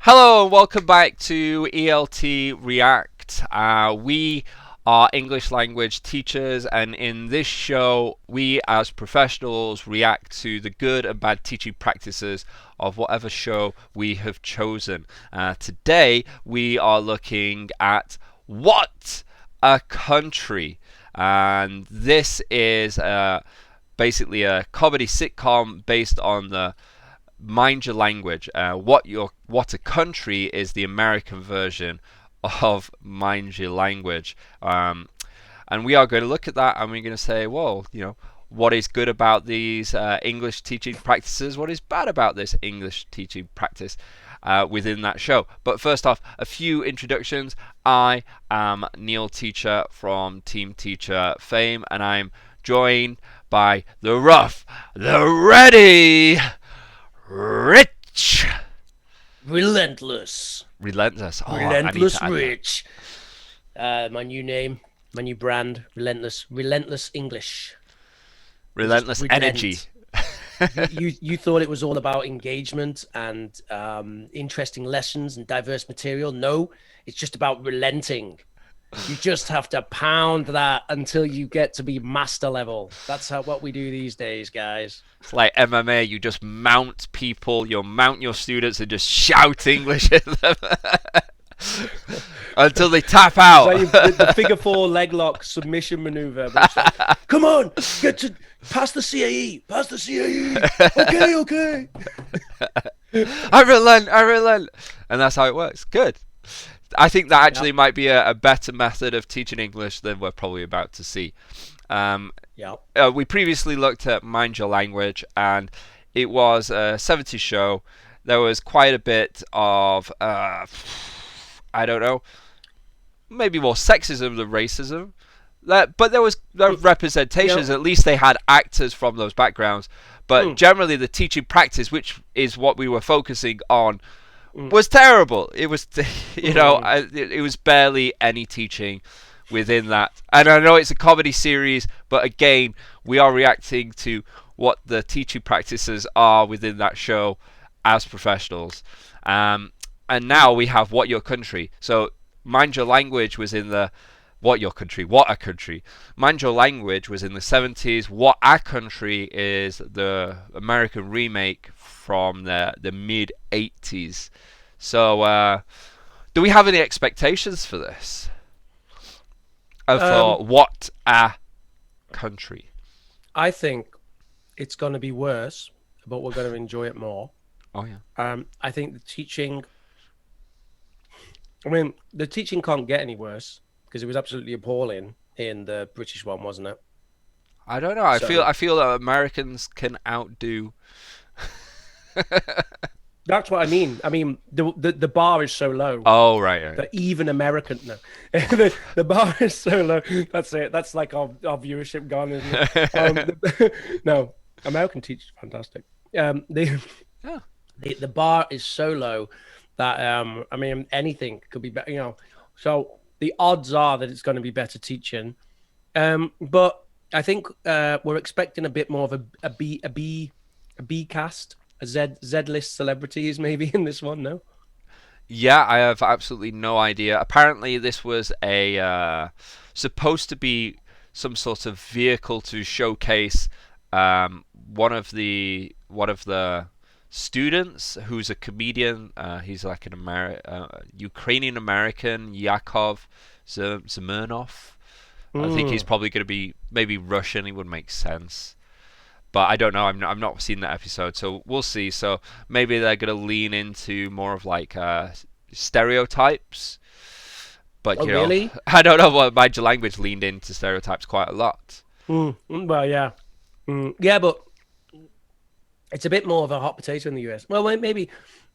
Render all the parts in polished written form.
Hello and welcome back to ELT React. We are English language teachers, and in this show, we as professionals react to the good and bad teaching practices of whatever show we have chosen. Today, we are looking at What a Country, and this is basically a comedy sitcom based on the Mind Your Language. What a Country is the American version of Mind Your Language, and we are going to look at that and we're going to say, well, what is good about these English teaching practices? What is bad about this English teaching practice within that show? But first off, a few introductions. I am Neil Teacher from Team Teacher fame, and I'm joined by the rough, the ready, Rich. Relentless. Relentless. Oh, Relentless Rich. My new name, my new brand, Relentless. Relentless English. Relentless energy. You thought it was all about engagement and interesting lessons and diverse material. No, it's just about relenting. You just have to pound that until you get to be master level. That's what we do these days, guys. It's like MMA. You just mount people. You mount your students and just shout English at them until they tap out. The figure four leg lock submission maneuver. Like, come on, get to pass the CAE. Pass the CAE. Okay. I relent. And that's how it works. Good. I think that actually might be a better method of teaching English than we're probably about to see. We previously looked at Mind Your Language, and it was a 70s show. There was quite a bit of, I don't know, maybe more sexism than racism. But there was representations. At least they had actors from those backgrounds. But generally, the teaching practice, which is what we were focusing on, was terrible. It was, it was barely any teaching within that. And I know it's a comedy series, but again, we are reacting to what the teaching practices are within that show as professionals. And now we have What Your Country. So Mind Your Language was in the What Your Country, What a Country. Mind Your Language was in the 70s. What a Country is the American remake from the mid 80s. So, do we have any expectations for this? For What a Country? I think it's going to be worse, but we're going to enjoy it more. Oh yeah. I think the teaching can't get any worse because it was absolutely appalling in the British one, wasn't it? I don't know. I feel that Americans can outdo. That's what I mean. I mean, the bar is so low. Oh, right. That even American, no, the bar is so low. That's it. That's like our viewership gone, isn't it? No, American teachers are fantastic. The bar is so low that anything could be better. So the odds are that it's going to be better teaching. But I think we're expecting a bit more of a B cast. A Z-list celebrities maybe in this one, no? Yeah, I have absolutely no idea. Apparently, this was supposed to be some sort of vehicle to showcase one of the students who's a comedian. He's like an Ukrainian-American, Yakov Smirnoff. I think he's probably going to be maybe Russian. He would make sense. But I don't know. I've not seen that episode, so we'll see. So maybe they're going to lean into more of like stereotypes. But really? I don't know. What Mind Your Language leaned into stereotypes quite a lot. Well, yeah, yeah, but it's a bit more of a hot potato in the US. Well, maybe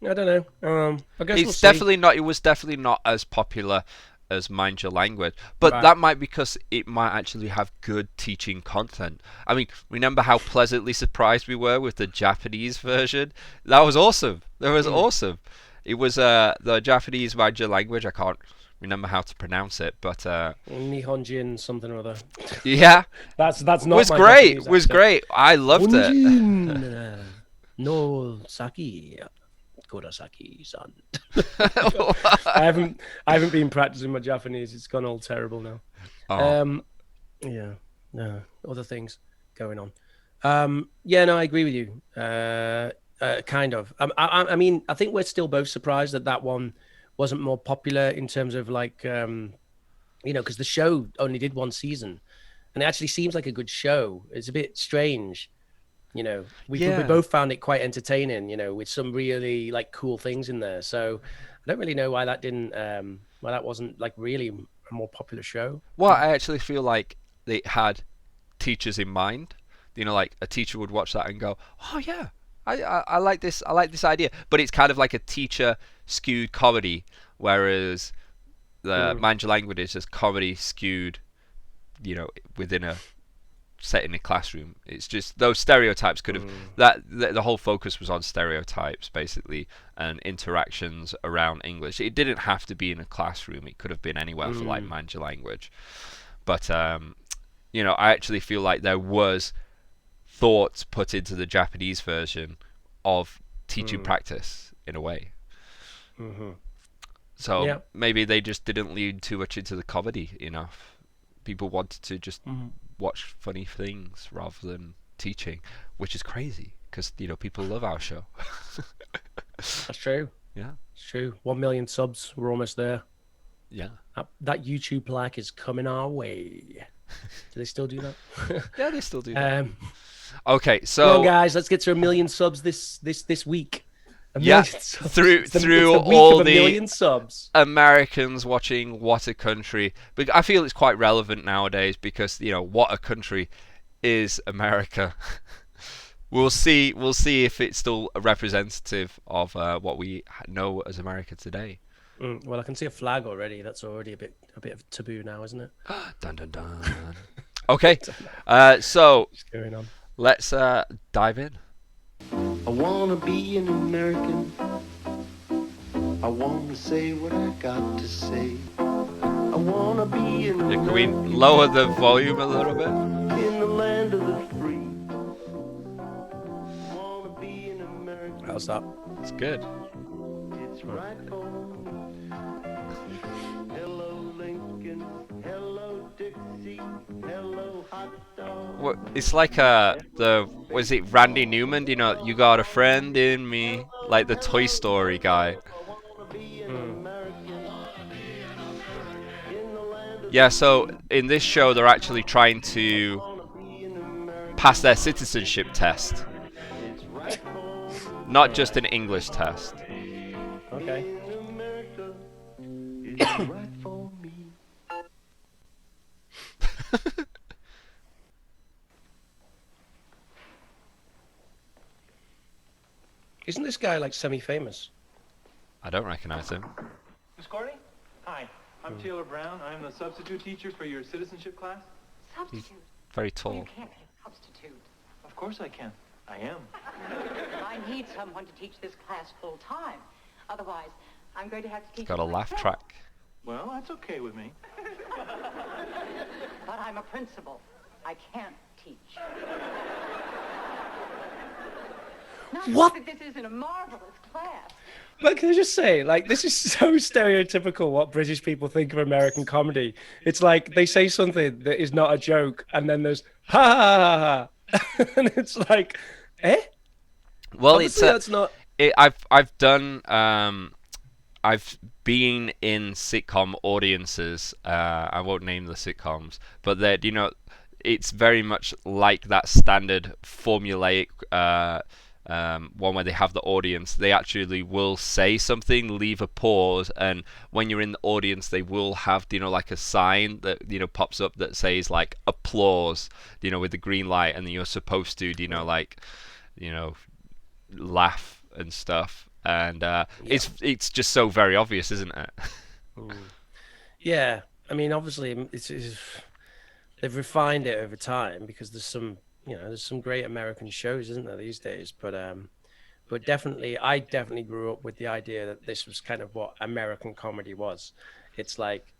I don't know. I guess it's definitely not. It was definitely not as popular as Mind Your Language, but that might be because it might actually have good teaching content. I mean, remember how pleasantly surprised we were with the Japanese version? That was awesome. That was awesome. It was the Japanese Mind Your Language. I can't remember how to pronounce it, but Nihonjin something or other. Yeah, that's not. Was great. Was great. I loved it. No Saki. Kurosaki-san. I haven't been practicing my Japanese. It's gone all terrible now. Oh. Yeah, no, other things going on. Yeah, no, I agree with you. Kind of. I mean, I think we're still both surprised that that one wasn't more popular in terms of like, because the show only did one season, and it actually seems like a good show. It's a bit strange. We Yeah. both found it quite entertaining. With some really like cool things in there. So I don't really know why that didn't, why that wasn't like really a more popular show. Well, I actually feel like they had teachers in mind. Like a teacher would watch that and go, "Oh yeah, I like this. I like this idea." But it's kind of like a teacher skewed comedy, whereas the Manja language is just comedy skewed, within a set in a classroom. It's just those stereotypes could have the whole focus was on stereotypes basically and interactions around English. It didn't have to be in a classroom. It could have been anywhere for like Manja language. But I actually feel like there was thoughts put into the Japanese version of teaching practice in a way. So maybe they just didn't lean too much into the comedy enough. People wanted to just watch funny things rather than teaching, which is crazy because people love our show. That's true. Yeah, it's true. 1 million subs. We're almost there. Yeah, that YouTube plaque is coming our way. Do they still do that? Yeah, they still do that. Okay, so come on, guys, let's get to 1 million subs this week. Through all the million subs. Americans watching What a Country. But I feel it's quite relevant nowadays because What a Country is America. We'll see if it's still a representative of what we know as America today. Well, I can see a flag already. That's already a bit of taboo now, isn't it? Dun dun dun. Okay, so let's dive in. I wanna be an American. I wanna say what I got to say. I wanna be an American. Can we lower the volume a little bit? In the land of the free. I wanna be an American. How's that? It's good. It's right for me. Hello Lincoln. Hello Dixie. Hello hot dog. It's like was it Randy Newman? You got a friend in me, like the Toy Story guy. Yeah, so in this show they're actually trying to pass their citizenship test, not just an English test. Okay. Isn't this guy like semi-famous? I don't recognize him. Miss Courtney? Hi, I'm Taylor Brown. I'm the substitute teacher for your citizenship class. Substitute? Very tall. You can't be a substitute. Of course I can. I am. I need someone to teach this class full time. Otherwise, I'm going to have to teach Got a it laugh myself. track. Well, that's okay with me. But I'm a principal. I can't teach. Not What? that this isn't a marvelous class. But can I just say, like, this is so stereotypical what British people think of American comedy. It's like they say something that is not a joke, and then there's ha ha ha ha, and it's like, eh? Well, Obviously, that's not. I've done I've been in sitcom audiences. I won't name the sitcoms, but they're it's very much like that standard formulaic one where they have the audience. They actually will say something, leave a pause, and when you're in the audience, they will have like a sign that pops up that says like applause, with the green light, and then you're supposed to laugh and stuff. And it's just so very obvious, isn't it? Yeah, I mean, obviously, they've refined it over time because there's some great American shows, isn't there, these days? But definitely, I definitely grew up with the idea that this was kind of what American comedy was. It's like,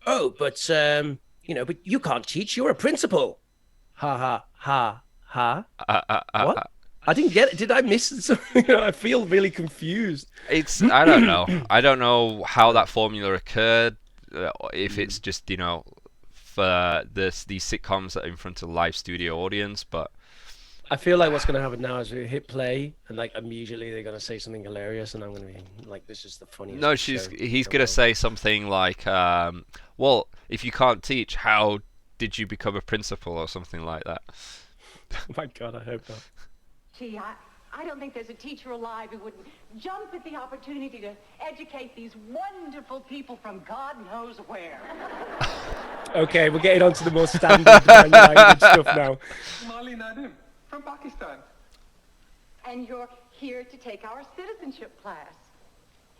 oh, but but you can't teach. You're a principal. Ha ha ha ha. What? I didn't get it. Did I miss something? I feel really confused. I don't know. I don't know how that formula occurred. If it's just for these sitcoms that are in front of a live studio audience, but I feel like what's going to happen now is we hit play and like immediately they're going to say something hilarious and I'm going to be like, this is the funniest. No, he's going to say something like, well, if you can't teach, how did you become a principal or something like that? Oh my God, I hope not. Gee, I don't think there's a teacher alive who wouldn't jump at the opportunity to educate these wonderful people from God knows where. Okay, we're getting on to the more standard language stuff now. Mali Nadim from Pakistan. And you're here to take our citizenship class.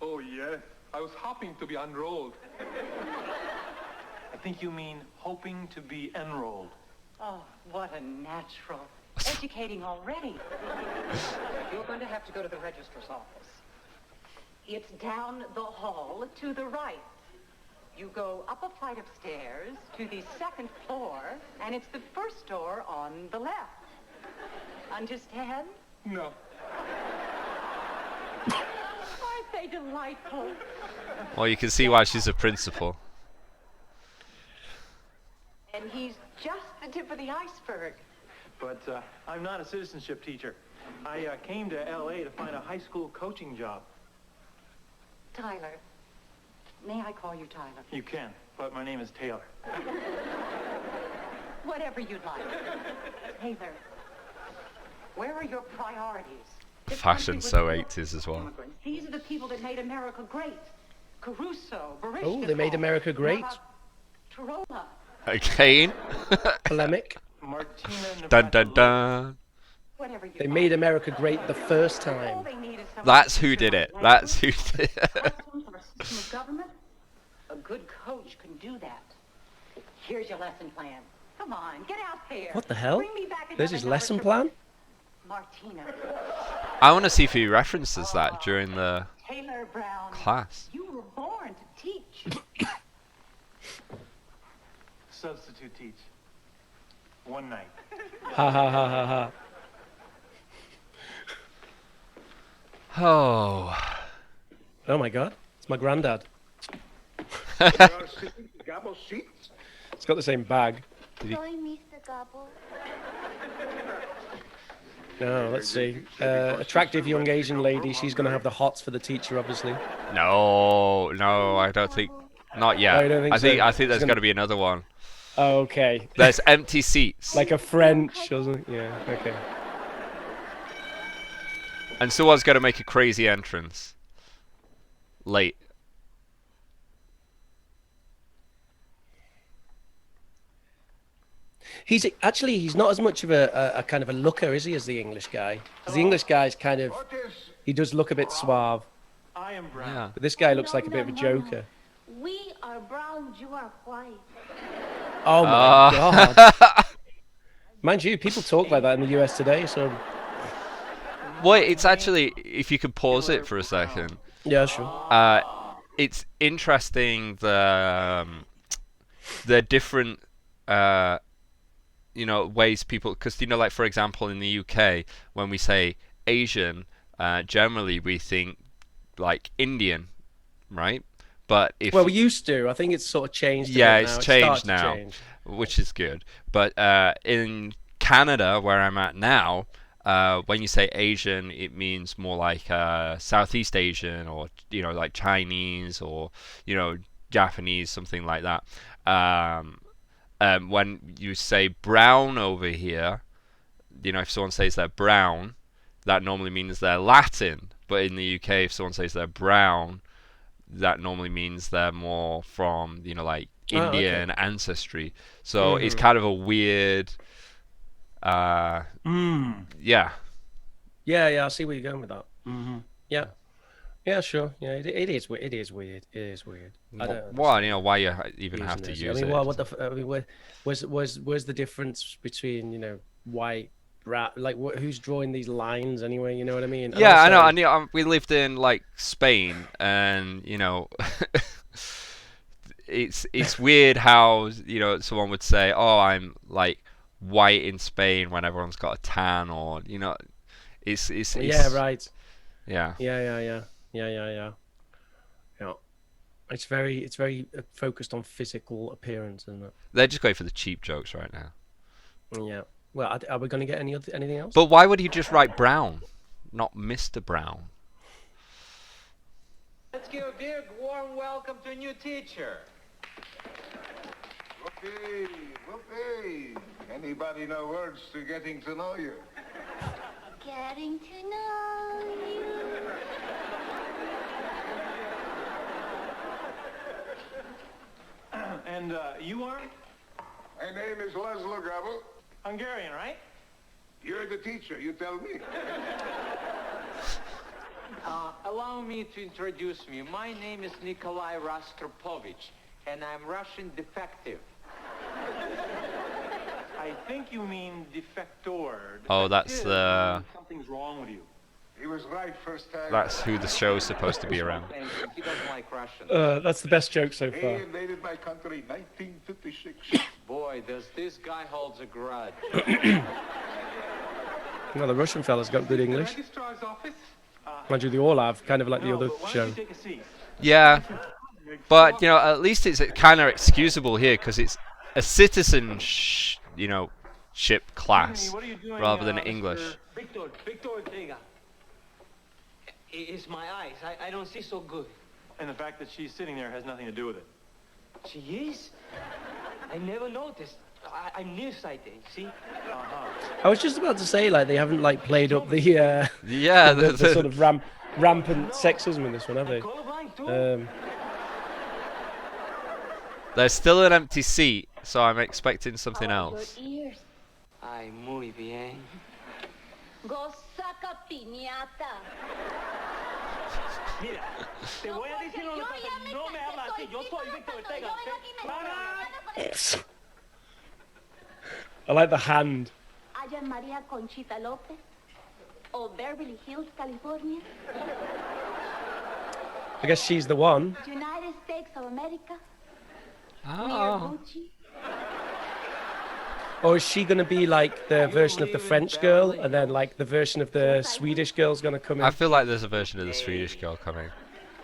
Oh, yes. I was hoping to be unrolled. I think you mean hoping to be enrolled. Oh, what a natural. Educating already. You're going to have to go to the registrar's office. It's down the hall to the right. You go up a flight of stairs to the second floor, and it's the first door on the left. Understand? No. Aren't they delightful? Well, you can see why she's a principal. And he's just the tip of the iceberg. But I'm not a citizenship teacher. I came to L.A. to find a high school coaching job. Tyler. May I call you Tyler? You can, but my name is Taylor. Whatever you'd like. Taylor, where are your priorities? This Fashion country was so built 80s as well. for immigrants. These are the people that made America great. Caruso, Baryshnikov. Oh, they made America great. Tarola. Again? Polemic. Martina Dun dun dun. Whatever you They like. made America great the first All time. they need is someone That's to who teach did them it. how That's to who did it. Lessons for a system of government? A good coach can do that. Here's your lesson plan. Come on, get out there. What the hell? Bring me back There's his another lesson knowledge plan? Martina. I want to see if he references that during the Taylor Brown. class. You were born to teach. Substitute teach. One night. Ha ha ha ha ha. Oh. Oh my God, it's my granddad. It's got the same bag. Soy Mr. Gobble. No, let's see. Attractive young Asian lady. She's going to have the hots for the teacher, obviously. No, I don't think. Not yet. Oh, you don't think I think so? I think there's It's got to be another one. Okay. There's empty seats, Like a French or something. Yeah, okay. and someone's got to make a crazy entrance. Late. He's not as much of a kind of a looker, is he, as the English guy? 'Cause the English guy's kind of, he does look a bit suave. I am Brown. Yeah. But this guy looks No, like a bit of a no, no, joker. no. We are brown, you are white. Oh my God. Mind you, people talk like that in the US today, so Well, it's actually, if you could pause it for a second, yeah, sure. it's interesting the different ways people, because like for example in the UK when we say Asian, generally we think like Indian, right? But if Well, we used to. I think it's sort of changed. yeah, a bit it's now. It changed started to now, change. which is good. But in Canada, where I'm at now, when you say Asian, it means more like Southeast Asian, or like Chinese, or Japanese, something like that. When you say brown over here, if someone says they're brown, that normally means they're Latin. But in the UK, if someone says they're brown, that normally means they're more from like Indian ancestry. So it's kind of a weird yeah. Yeah, I see where you're going with that. Yeah, yeah, sure. Yeah, it is. It is weird. It is weird. I don't Well, why you even have to using use this. I mean, it? well, what the? I mean, where's the difference between white, like who's drawing these lines anyway? You know what I mean? And Yeah, also- I know. We lived in like Spain, and it's weird how someone would say, "Oh, I'm like white in Spain," when everyone's got a tan, or It's Yeah, right. Yeah. Yeah. It's very focused on physical appearance, isn't it? They're just going for the cheap jokes right now. Yeah. Well, are we going to get anything else? But why would he just write Brown, not Mr. Brown? Let's give a big warm welcome to a new teacher. Whoopee. Anybody know words to getting to know you? Getting to know you. And you are? My name is Laszlo Gabel. Hungarian, right? You're the teacher, you tell me. Allow me to introduce me. My name is Nikolai Rostropovich, and I'm Russian defective. I think you mean defector. Oh, that's the. Something's wrong with you. He was right first time. That's who the show's supposed to be around. He doesn't like Russian. That's the best joke so He far. invaded my country 1956. Boy, this guy holds a grudge. Well, the Russian fella's got good English. Registrar's office? Mind you, they all have, kind of like the No, other but why don't show. you take a seat? Yeah, but you know, at least it's kind of excusable here because it's a citizenship class What are you doing, rather than Mr. English. Victor Ortega. It's my eyes. I don't see so good. And the fact that she's sitting there has nothing to do with it. She is? I never noticed. I'm nearsighted, see? I was just about to say, like, they haven't like played up the Yeah, the sort of rampant sexism in this one, have they? Colorblind too. There's still an empty seat, so I'm expecting something else. Your ears. Ay, muy bien. Go saca piñata. Mira, te voy a decir una cosa. No me hablas así. Yo soy Victor Ortega. I like the hand. Allá en María Conchita López o Beverly Hills, California. I guess she's the one. United States of America. Near Oh. Gucci. Or is she going to be like the version of the French girl, and then like the version of the Swedish girl's going to come in? I feel like there's a version of the Swedish girl coming.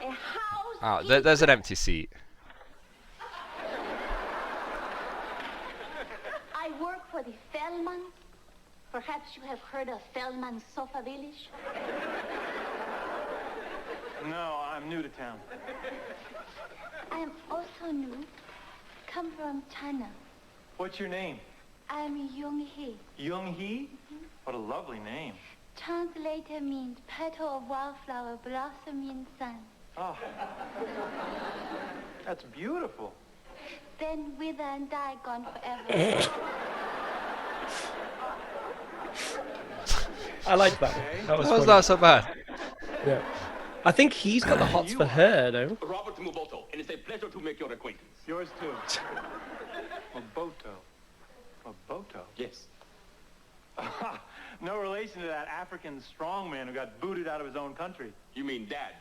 A house. Oh, there's an empty seat. I work for the Feldman. Perhaps you have heard of Feldman Sofa Village. No, I'm new to town. I am also new. Come from China. What's your name? I am Young Hee. Young Hee? What a lovely name. Translator means petal of wildflower blossom in sun. Oh. That's beautiful. Then wither and die, gone forever. I like that. That was How's funny. that so bad? Yeah. I think he's got the hots for her, though. Robert Muboto, and it's a pleasure to make your acquaintance. Yours too. Moboto. Moboto? Yes. No relation to that African strongman who got booted out of his own country. You mean Dad?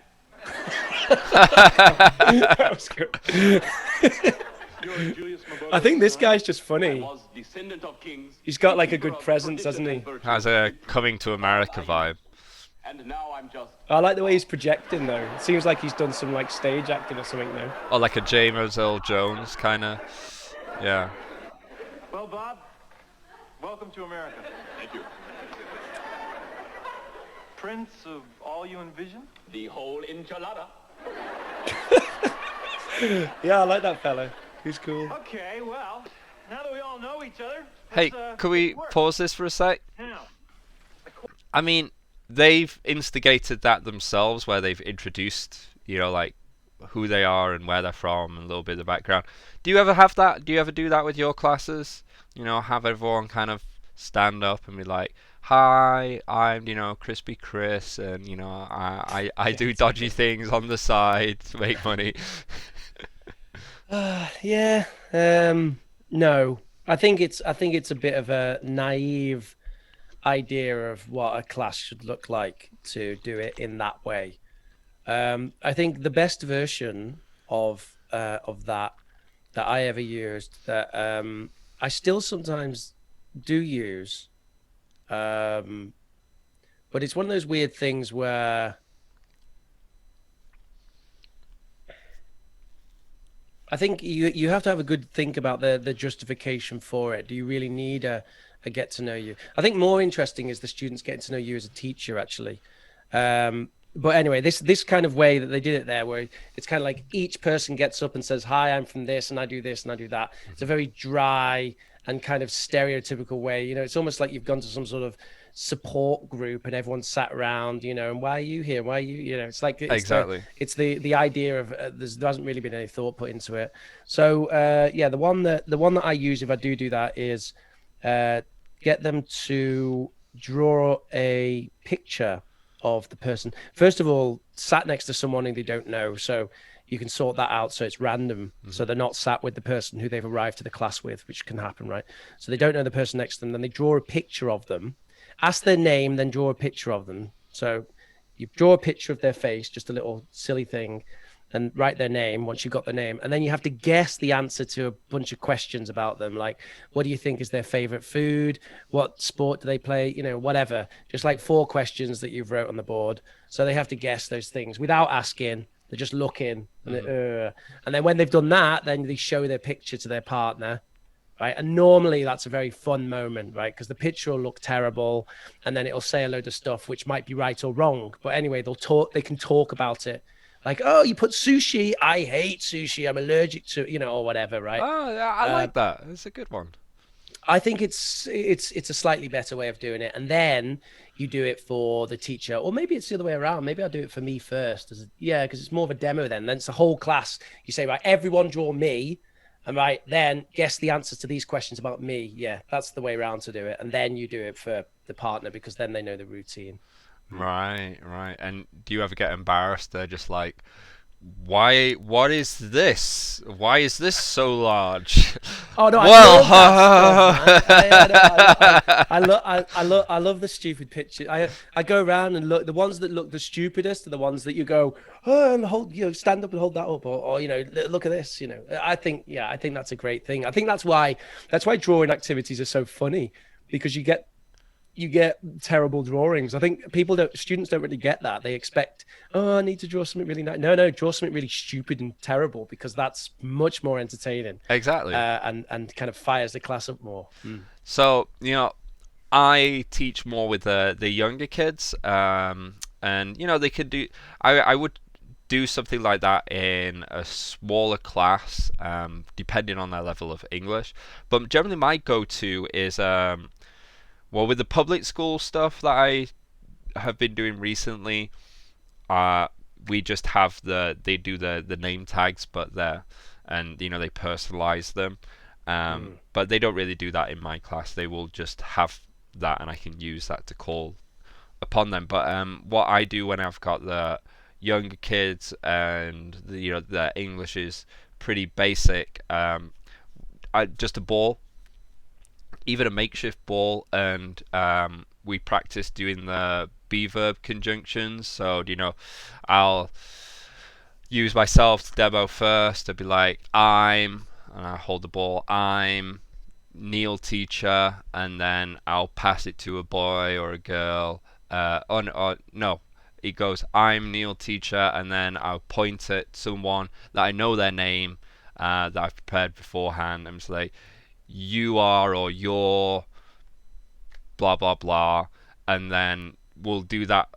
That was good. You're Julius Moboto. I think this son? guy's just I funny. was descendant of kings. He's got like a keeper good of presence, prodigious hasn't he? virtues. Has a coming to America vibe. And now I'm just... I like the way he's projecting, though. It seems like he's done some like stage acting or something now. Or like a James Earl Jones kind of. Yeah. Well, Bob, welcome to America. Thank you. Prince of all you envision? The whole enchilada. Yeah, I like that fella. He's cool. Okay, well, now that we all know each other, Hey, let's, could we work. pause this for a sec? Now, I mean, they've instigated that themselves, where they've introduced, like who they are and where they're from and a little bit of the background. Do you ever have that? Do you ever do that with your classes? Have everyone kind of stand up and be like, "Hi, I'm Crispy Chris, and I do dodgy things on the side to make money." Yeah. No. I think it's a bit of a naive idea of what a class should look like to do it in that way. I think the best version of that I ever used, that I still sometimes do use, but it's one of those weird things where I think you have to have a good think about the justification for it. Do you really need a get to know you? I think more interesting is the students getting to know you as a teacher, actually. But anyway, this kind of way that they did it there, where it's kind of like each person gets up and says, "Hi, I'm from this, and I do this, and I do that." It's a very dry and kind of stereotypical way. You know, it's almost like you've gone to some sort of support group and everyone's sat around, you know, and why are you here? Why are you, you know, it's like Exactly. It's the idea of there hasn't really been any thought put into it. So yeah, the one that I use if I do that is get them to draw a picture of the person. First of all, sat next to someone who they don't know, so you can sort that out so it's random. So they're not sat with the person who they've arrived to the class with, which can happen, right? So they don't know the person next to them, then they draw a picture of them, ask their name, then draw a picture of them. So you draw a picture of their face, just a little silly thing, and write their name once you've got the name. And then you have to guess the answer to a bunch of questions about them. Like, what do you think is their favorite food? What sport do they play? You know, whatever. Just like 4 questions that you've wrote on the board. So they have to guess those things without asking. They're just looking. And then when they've done that, then they show their picture to their partner. Right. And normally that's a very fun moment, right? Because the picture will look terrible and then it'll say a load of stuff which might be right or wrong. But anyway, they can talk about it. Like, oh, you put sushi. I hate sushi. I'm allergic to, you know, or whatever, right? Oh, yeah, I like that. It's a good one. I think it's a slightly better way of doing it. And then you do it for the teacher, or maybe it's the other way around. Maybe I'll do it for me first. Because it's more of a demo then. Then it's the whole class. You say, right, everyone draw me. And right, then guess the answers to these questions about me. Yeah, that's the way around to do it. And then you do it for the partner because then they know the routine. Right. And do you ever get embarrassed? They're just like, what is this? Why is this so large? Oh no! Well, I love the stupid pictures. I go around and look. The ones that look the stupidest are the ones that you go, oh, and hold, you know, stand up and hold that up, or you know, look at this. You know, I think that's a great thing. I think that's why drawing activities are so funny, because you get terrible drawings. I think students don't really get that. They expect, oh, I need to draw something really nice. No, draw something really stupid and terrible, because that's much more entertaining. Exactly. And kind of fires the class up more. So, you know, I teach more with the younger kids, and you know, they could do. I would do something like that in a smaller class, depending on their level of English. But generally, my go-to is well, with the public school stuff that I have been doing recently, we just have they do the name tags, but and you know, they personalize them. But they don't really do that in my class. They will just have that, and I can use that to call upon them. But what I do when I've got the younger kids and you know, the English is pretty basic, just a ball. Even a makeshift ball, and we practice doing the be verb conjunctions. So, you know, I'll use myself to demo first. I'd be like, and I hold the ball, I'm Neil teacher, and then I'll pass it to a boy or a girl. No, it goes, I'm Neil teacher, and then I'll point at someone that I know their name, that I've prepared beforehand. I'm just like, you are, or you're blah blah blah, and then we'll do that.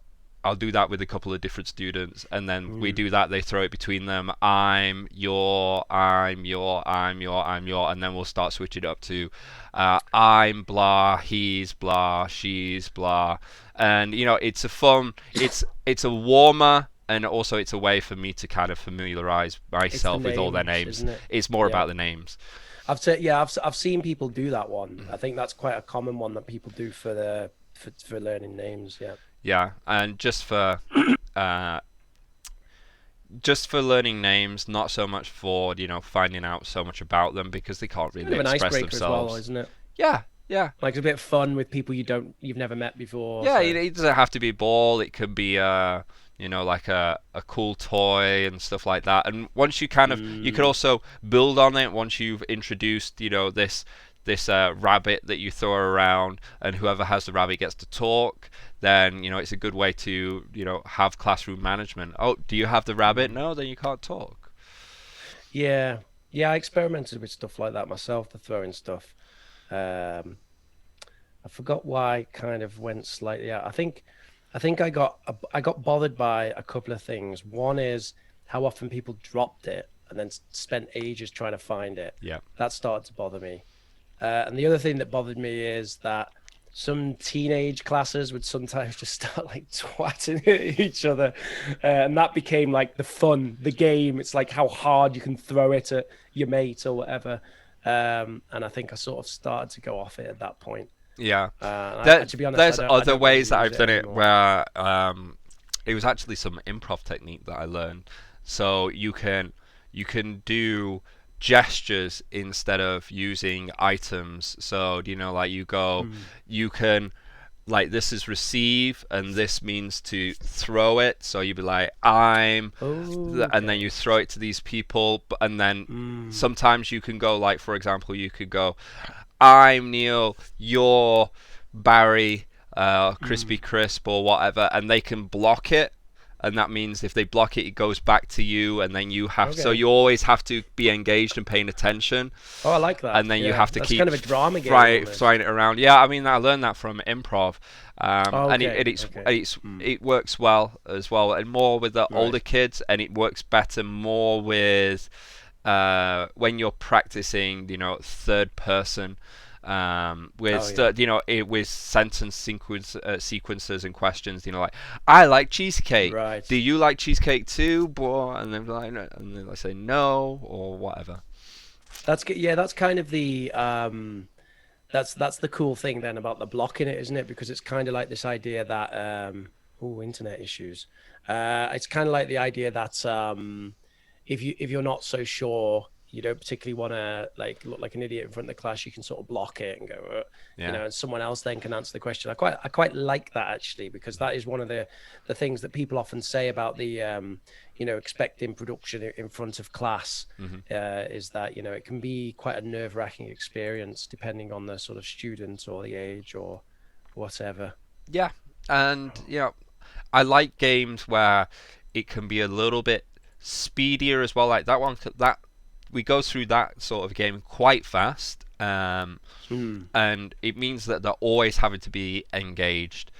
I'll do that with a couple of different students, and then we do that. They throw it between them. I'm your, and then we'll start switching it up to I'm blah, he's blah, she's blah, and you know, it's a fun. It's a warmer, and also it's a way for me to kind of familiarize myself with all their names. It's more about the names. I've seen people do that one. I think that's quite a common one that people do for learning names. Yeah, and just for learning names, not so much for, you know, finding out so much about them, because they can't really express themselves. As well, isn't it? Yeah. Like, it's a bit of fun with people you've never met before. Yeah, so. It doesn't have to be a ball. It could be you know, like a cool toy and stuff like that. And once you kind of, you could also build on it once you've introduced, you know, this this rabbit that you throw around, and whoever has the rabbit gets to talk, then it's a good way to have classroom management. Oh, do you have the rabbit? No, then you can't talk. Yeah, I experimented with stuff like that myself, the throwing stuff. I forgot why I kind of went slightly out. I think I got bothered by a couple of things. One is how often people dropped it and then spent ages trying to find it. Yeah, that started to bother me. And the other thing that bothered me is that some teenage classes would sometimes just start like twatting at each other, and that became like the game. It's like how hard you can throw it at your mate or whatever. And I think I sort of started to go off it at that point. Yeah, to be honest, there's I other don't ways that really I've use done it anymore. where it was actually some improv technique that I learned. So you can do gestures instead of using items. So like you go, you can, like, this is receive and this means to throw it. So you'd be like, and then you throw it to these people. And then sometimes you can go, like, for example, you could go, I'm Neil, you're Barry, Crispy Crisp or whatever, and they can block it. And that means if they block it, it goes back to you, and then you have. So you always have to be engaged and paying attention. Oh, I like that. And then you have to keep kind of a drama game, throwing it around. Yeah, I mean, I learned that from improv, and it works well as well, and more with the older kids, and it works better more with when you're practicing, third person. With sentence sequences and questions, like, I like cheesecake. Right. Do you like cheesecake too, boy? And then I say no or whatever. That's good. Yeah, that's kind of the that's the cool thing then about the blocking it, isn't it? Because it's kind of like this idea that internet issues. It's kind of like the idea that if you're not so sure, you don't particularly want to look like an idiot in front of the class, you can sort of block it and go, and someone else then can answer the question. I quite like that, actually, because that is one of the things that people often say about the expecting production in front of class, is that it can be quite a nerve-wracking experience depending on the sort of student or the age or whatever. Yeah, and I like games where it can be a little bit speedier as well, like that one. That we go through that sort of game quite fast, and it means that they're always having to be engaged,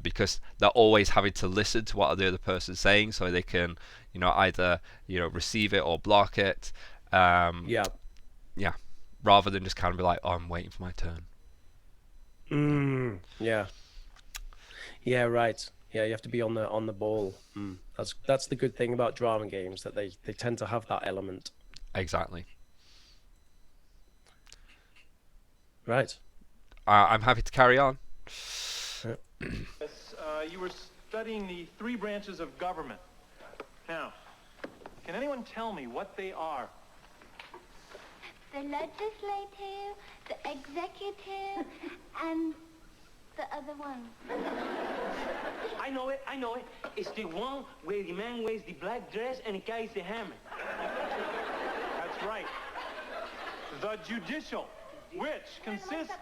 because they're always having to listen to what the other person's saying, so they can either receive it or block it. Rather than just kind of be like, oh, I'm waiting for my turn. Right. Yeah, you have to be on the ball. That's the good thing about drama games, that they tend to have that element. Exactly. Right. I'm happy to carry on. You were studying the 3 branches of government. Now, can anyone tell me what they are? The legislative, the executive, and the other one. I know it. It's the one where the man wears the black dress and he carries the hammer. That's right. The judicial, which consists...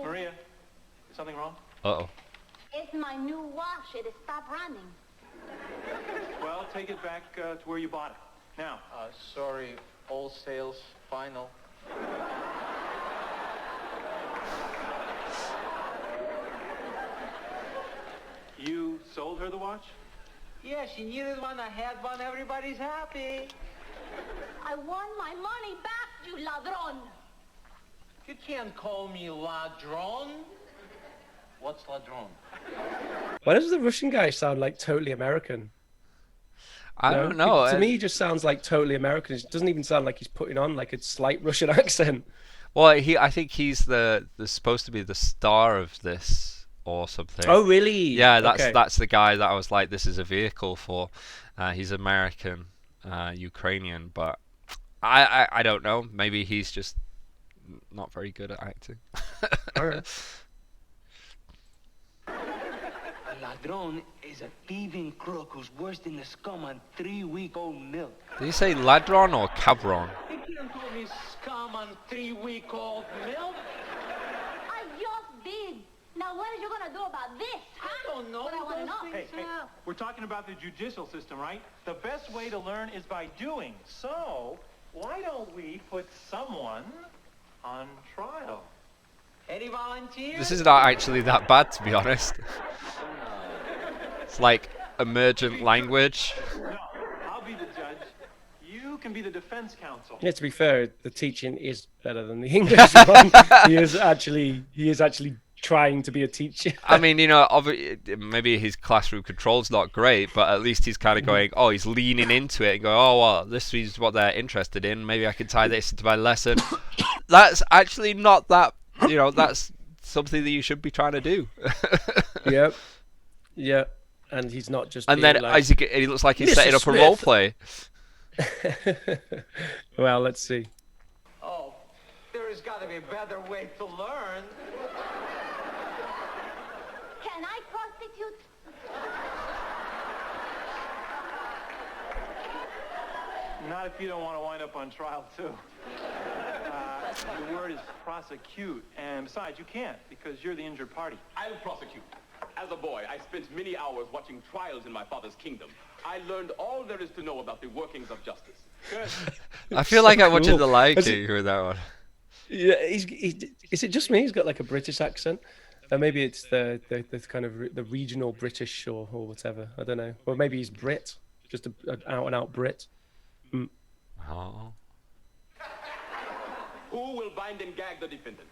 Maria, is something wrong? Uh-oh. It's my new watch. It has stopped running. Well, take it back to where you bought it. Now. Sorry, all sales final. You sold her the watch? Yeah, she needed one, I had one, everybody's happy. I want my money back, you ladron. You can't call me ladron. What's ladron? Why does the Russian guy sound like totally American? I don't know. To me, he just sounds like totally American. It doesn't even sound like he's putting on like a slight Russian accent. Well, I think he's the supposed to be the star of this or something. Oh, really? Yeah, that's the guy that I was like, this is a vehicle for. He's American, Ukrainian, but I don't know. Maybe he's just not very good at acting. All right. Ladron is a thieving crook who's worse than the scum on 3-week-old milk. Did you say ladron or cabron? You can't call me scum want 3-week-old milk? I just did. Now what are you gonna do about this, huh? I don't know. What I wanna know. Hey, we're talking about the judicial system, right? The best way to learn is by doing. So, why don't we put someone on trial? Any volunteers? This is not actually that bad, to be honest. It's like emergent language. No, I'll be the judge. You can be the defense counsel. Yeah, to be fair, the teaching is better than the English one. He is actually trying to be a teacher. I mean, you know, maybe his classroom control's not great, but at least he's kind of going, oh, he's leaning into it and going, oh, well, this is what they're interested in. Maybe I can tie this into my lesson. That's actually not that, you know, that's something that you should be trying to do. Yep. Yeah. And he's not just. And then like, he looks like he's Mr. setting up Smith. a role play. Well, let's see. Oh, there has got to be a better way to learn. Can I prostitute? Not if you don't want to wind up on trial, too. The word is prosecute, and besides, you can't, because you're the injured party. I'll prosecute. As a boy, I spent many hours watching trials in my father's kingdom. I learned all there is to know about the workings of justice. Good. I feel like I'm watching cool. The Lion Has King with that one. Yeah, is it just me? He's got like a British accent. Maybe it's the kind of the regional British or whatever. I don't know. Or maybe he's Brit, just an out and out Brit. Mm. Oh. Who will bind and gag the defendant?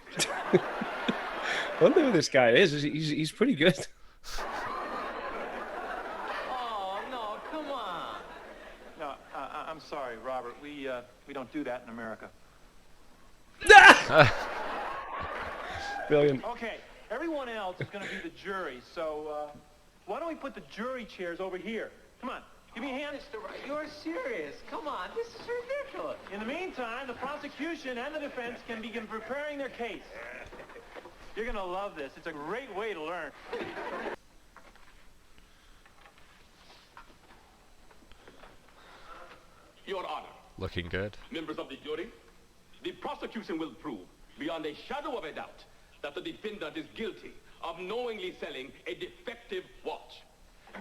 I wonder who this guy is. He's pretty good. Oh, no, come on. No, I'm sorry, Robert. We don't do that in America. Brilliant. Okay, everyone else is going to be the jury, so why don't we put the jury chairs over here? Come on, give me a hand. Mr. Wright, you're serious. Come on, this is ridiculous. In the meantime, the prosecution and the defense can begin preparing their case. You're going to love this. It's a great way to learn. Your Honor, Looking good. members of the jury, the prosecution will prove, beyond a shadow of a doubt, that the defendant is guilty of knowingly selling a defective watch.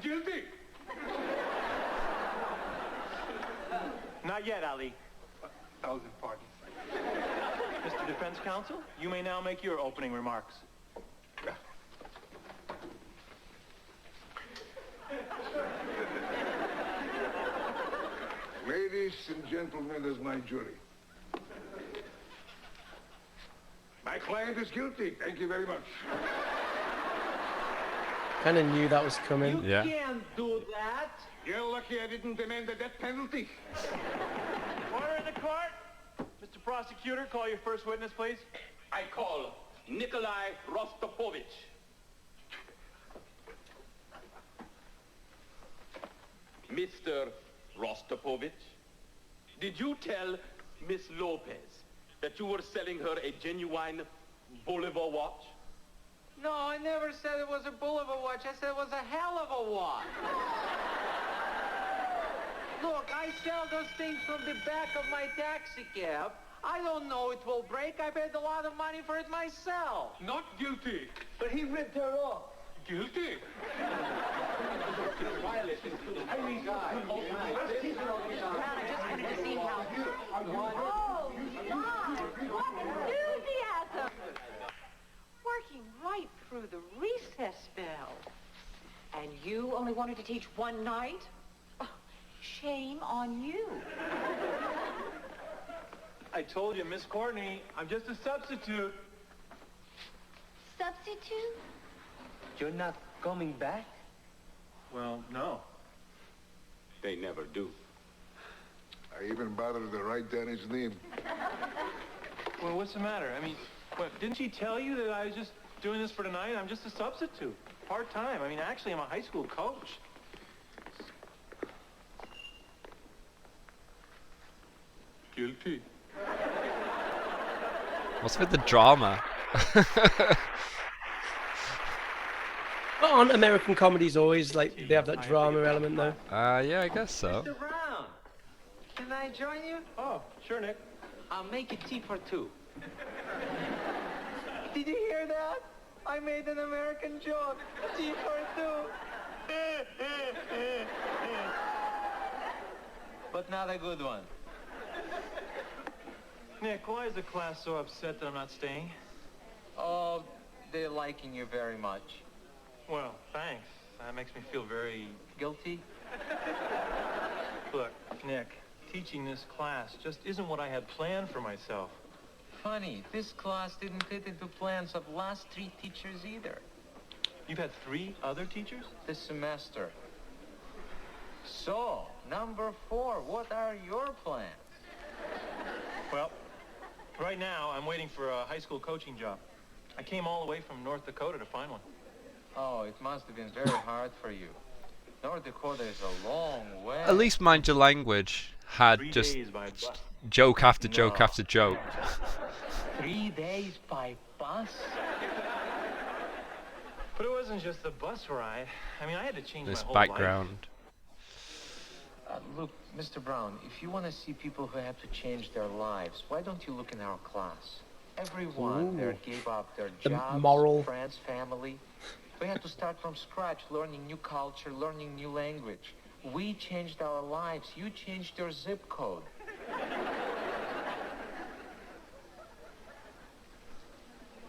Guilty! Not yet, Ali. Thousand pardons. Mr. Defense Counsel, you may now make your opening remarks. Ladies and gentlemen of my jury. My client is guilty. Thank you very much. Kind of knew that was coming. Yeah. You can't do that. You're lucky I didn't demand the death penalty. Order in the court. Mr. Prosecutor, call your first witness, please. I call Nikolai Rostropovich. Mr. Rostropovich, did you tell Miss Lopez that you were selling her a genuine Bolivar watch? No, I never said it was a Bolivar watch. I said it was a hell of a watch. Look, I sell those things from the back of my taxi cab. I don't know it will break. I paid a lot of money for it myself. Not guilty. But he ripped her off. Guilty. Oh, my, what enthusiasm! Working right through the recess bell. And you only wanted to teach one night? Oh, shame on you. I told you, Miss Courtney, I'm just a substitute. Substitute? You're not coming back? Well, no. They never do. I even bothered to write down his name. Well, what's the matter? I mean, what, didn't she tell you that I was just doing this for tonight? I'm just a substitute, part-time. I mean, actually, I'm a high school coach. Guilty. What's with the drama? Aren't American comedies always like they have that drama element though? Yeah, I guess so. Mr. Brown, can I join you? Oh, sure, Nick. I'll make a tea for two. Did you hear that? I made an American joke. Tea for two. But not a good one. Nick, why is the class so upset that I'm not staying? Oh, they're liking you very much. Well, thanks. That makes me feel very... Guilty? Look, Nick, teaching this class just isn't what I had planned for myself. Funny, this class didn't fit into plans of last 3 teachers either. You've had 3 other teachers? This semester. So, number 4, what are your plans? Well, right now I'm waiting for a high school coaching job. I came all the way from North Dakota to find one. Oh, it must have been very hard for you. North Dakota is a long way. At least Mind Your Language had 3 just days by bus. joke after joke after joke. 3 days by bus? But it wasn't just the bus ride. I mean, I had to change This my whole background. Look, Mr. Brown, if you want to see people who have to change their lives, why don't you look in our class? Everyone there gave up their jobs, moral. friends, family. We had to start from scratch, learning new culture, learning new language. We changed our lives. You changed your zip code.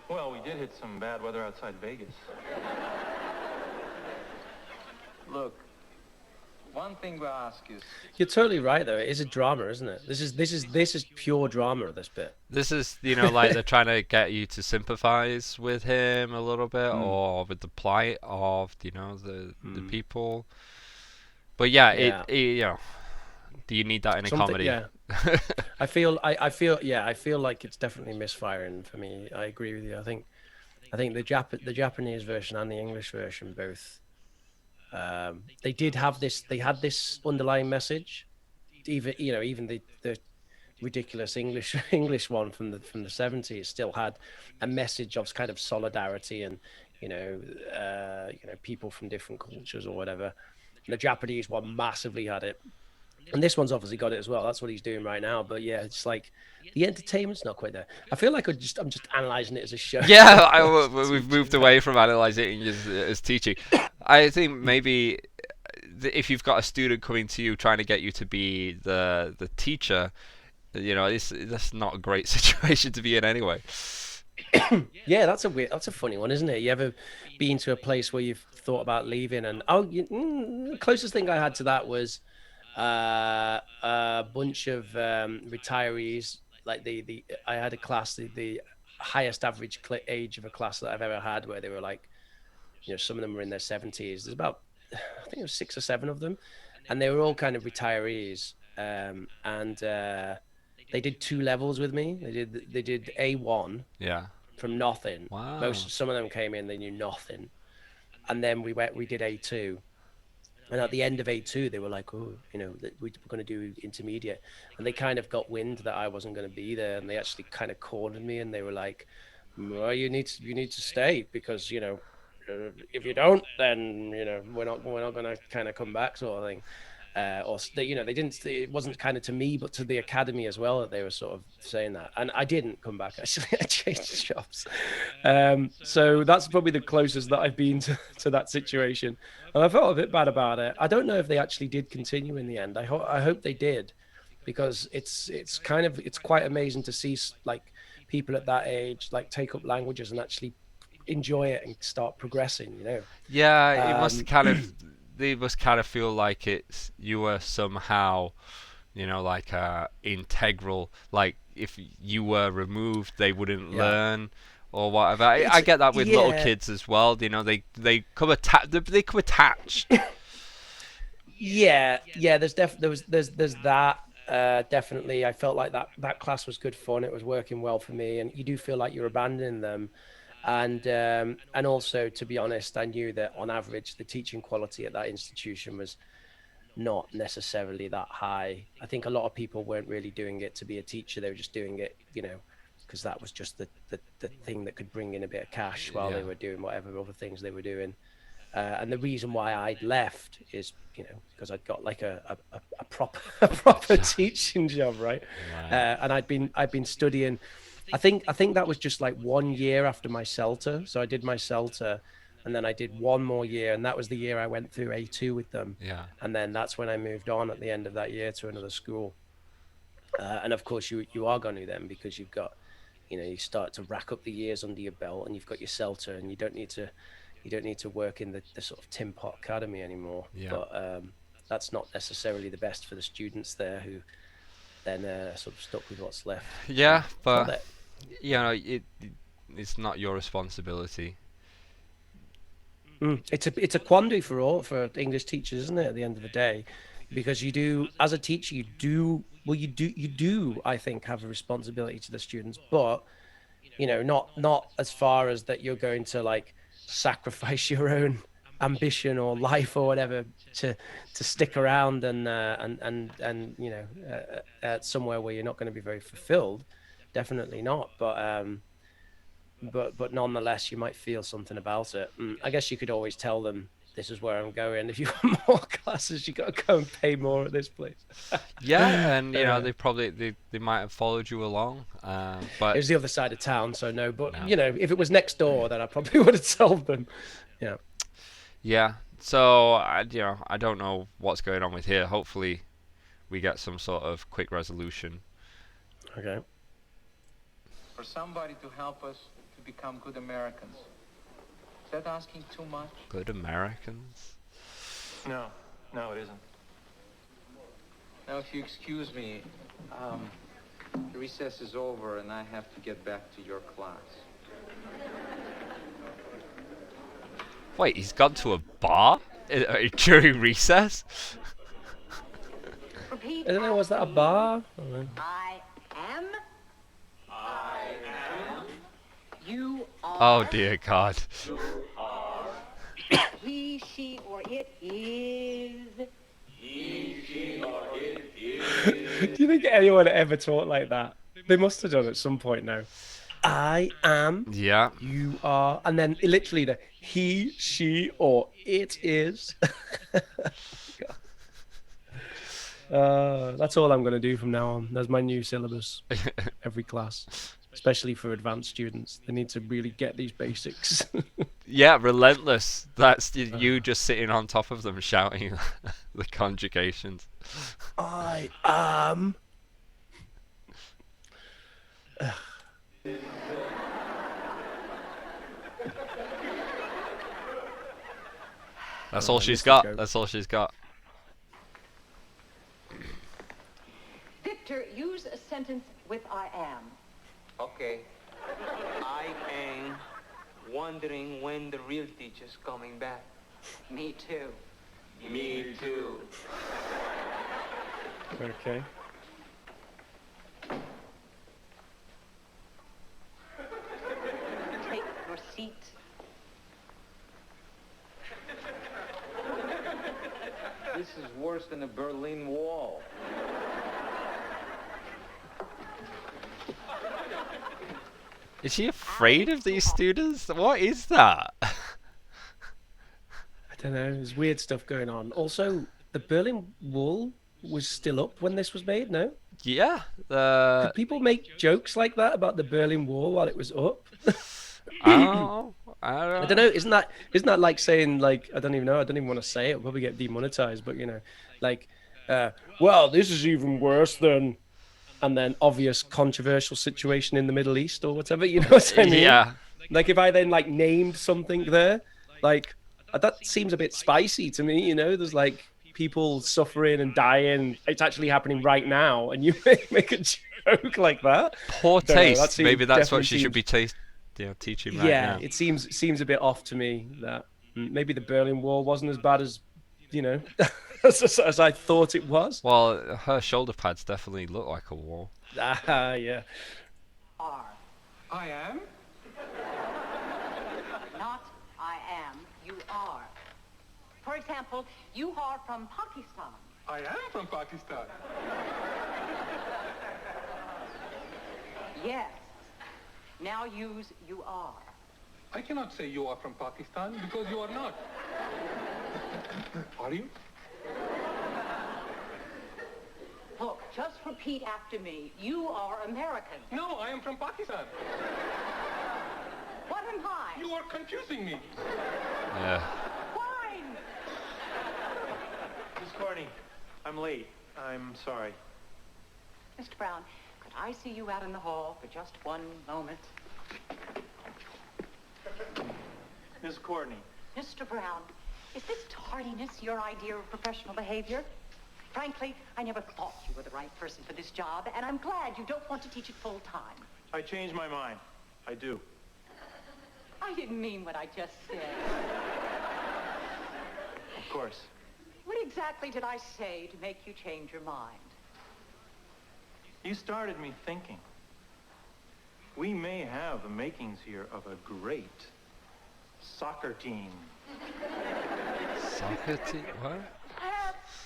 Well, we did hit some bad weather outside Vegas. Look, one thing we ask is... You're totally right, though. It is a drama, isn't it? This is pure drama. This bit. This is, like they're trying to get you to sympathize with him a little bit, or with the plight of, the people. But yeah, do you need that in a comedy? Yeah. I feel like it's definitely misfiring for me. I agree with you. I think the Japanese version and the English version both. They had this underlying message, even the ridiculous English one from the 70s still had a message of kind of solidarity and people from different cultures or whatever. The Japanese one massively had it, and this one's obviously got it as well. That's what he's doing right now. But yeah, it's like the entertainment's not quite there. I feel like I'm just analyzing it as a show. Yeah, we've moved away from analyzing it as teaching. I think maybe if you've got a student coming to you trying to get you to be the teacher, that's not a great situation to be in anyway. Yeah, that's a funny one, isn't it? You ever been to a place where you've thought about leaving? And the closest thing I had to that was a bunch of retirees. Like I had a class, the highest average age of a class that I've ever had, where they were like, some of them were in their 70s. There's about, I think it was 6 or 7 of them, and they were all kind of retirees. And they did 2 levels with me. They did A1. Yeah. From nothing. Wow. Some of them came in, they knew nothing, and then we did A2. And at the end of A2, they were like, oh, we're going to do intermediate. And they kind of got wind that I wasn't going to be there. And they actually kind of cornered me, and they were like, well, you need to stay, because, if you don't, then, we're not going to kind of come back, sort of thing. They didn't, it wasn't kind of to me, but to the academy as well, that they were sort of saying that. And I didn't come back, actually. I changed jobs. So that's probably the closest that I've been to that situation. And I felt a bit bad about it. I don't know if they actually did continue in the end. I hope they did, because it's quite amazing to see like people at that age like take up languages and actually enjoy it and start progressing. Yeah, it must kind of. They must kind of feel like you were somehow, like integral. Like if you were removed, they wouldn't learn or whatever. I get that with little kids as well. They come they come attached. Yeah. There's that. Definitely, I felt like that class was good fun. It was working well for me, and you do feel like you're abandoning them. And also, to be honest, I knew that on average the teaching quality at that institution was not necessarily that high. I think a lot of people weren't really doing it to be a teacher. They were just doing it, because that was just the thing that could bring in a bit of cash while they were doing whatever other things they were doing. And the reason why I'd left is, because I'd got like a proper teaching job, right? And I'd been studying. I think that was just like 1 year after my CELTA. So I did my CELTA, and then I did one more year, and that was the year I went through A2 with them. Yeah. And then that's when I moved on at the end of that year to another school. And of course, you are going to then, because you've got, you start to rack up the years under your belt, and you've got your CELTA, and you don't need to work in the sort of Tin Pot Academy anymore. Yeah. But that's not necessarily the best for the students there, who then sort of stuck with what's left. Yeah, but it's not your responsibility. It's a quandary for English teachers, isn't it? At the end of the day, because you do, as a teacher, you do I think have a responsibility to the students, but not as far as that you're going to like sacrifice your own ambition or life or whatever to stick around and at somewhere where you're not going to be very fulfilled. Definitely not. But nonetheless, you might feel something about it. I guess you could always tell them, this is where I'm going. If you want more classes, you got to go and pay more at this place. Yeah, and they might have followed you along, but it was the other side of town, so no. But if it was next door, then I probably would have told them. Yeah. Yeah. So I don't know what's going on with here. Hopefully, we get some sort of quick resolution. Okay. For somebody to help us to become good Americans. Is that asking too much? Good Americans? No, it isn't. Now, if you excuse me, the recess is over and I have to get back to your class. Wait, he's gone to a bar during recess? Repeat. I don't know, was that a bar? I am. You are. Oh dear God. He, she, or it is. Do you think anyone ever taught like that? They must have done at some point now. I am. Yeah. You are. And then literally the he, she, or it is. That's all I'm going to do from now on. That's my new syllabus. Every class. Especially for advanced students. They need to really get these basics. Yeah, relentless. That's you just sitting on top of them shouting the conjugations. I am. That's all she's got. That's all she's got. Victor, use a sentence with I am. Okay. I am wondering when the real teacher's coming back. Me too. Me too. Okay. Take your seat. This is worse than the Berlin Wall. Is she afraid of these students? What is that? I don't know. There's weird stuff going on. Also, the Berlin Wall was still up when this was made, no? Yeah. Could people make jokes like that about the Berlin Wall while it was up? I don't know. Isn't that like saying, like, I don't even know. I don't even want to say it. It'll probably get demonetized. But, like, well, this is even worse than... And then obvious controversial situation in the Middle East or whatever, you know what I mean? Yeah. Like if I then like named something there, like that seems a bit spicy to me, There's like people suffering and dying. It's actually happening right now, and you make a joke like that. Poor taste. Maybe that's what she should be teaching right now. Yeah, it seems a bit off to me that maybe the Berlin Wall wasn't as bad as, as I thought it was. Well, her shoulder pads definitely look like a wall. Yeah. Are. I am? Not I am, you are. For example, you are from Pakistan. I am from Pakistan. Yes. Now use you are. I cannot say you are from Pakistan because you are not. Are you? Look, just repeat after me. You are American. No, I am from Pakistan. What am I? You are confusing me. Yeah. Fine. Miss Courtney, I'm late. I'm sorry. Mr. Brown, could I see you out in the hall for just one moment? Miss Courtney. Mr. Brown, is this tardiness your idea of professional behavior? Frankly, I never thought you were the right person for this job, and I'm glad you don't want to teach it full time. I changed my mind. I do. I didn't mean what I just said. Of course. What exactly did I say to make you change your mind? You started me thinking. We may have the makings here of a great soccer team. Soccer team? What?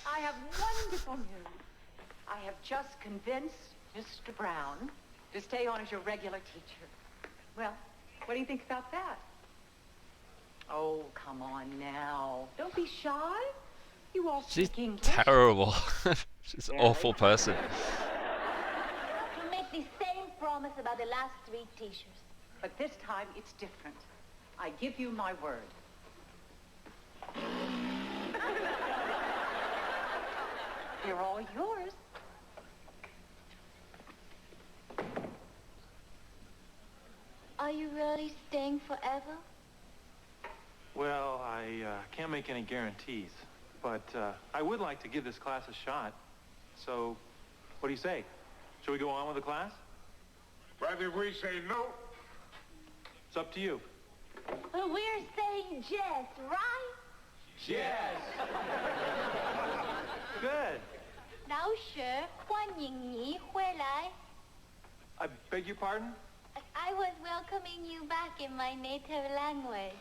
I have wonderful news. I have just convinced Mr. Brown to stay on as your regular teacher. Well, what do you think about that? Oh, come on now. Don't be shy. You all She's speak English. terrible. She's an awful person. You make the same promise about the last 3 teachers. But this time it's different. I give you my word. They're all yours. Are you really staying forever? Well, I can't make any guarantees, but I would like to give this class a shot. So, what do you say? Shall we go on with the class? But if we say no, It's up to you. Well, we're saying yes, right? Yes! Good. 老师，欢迎你回来。 I beg your pardon? I was welcoming you back in my native language.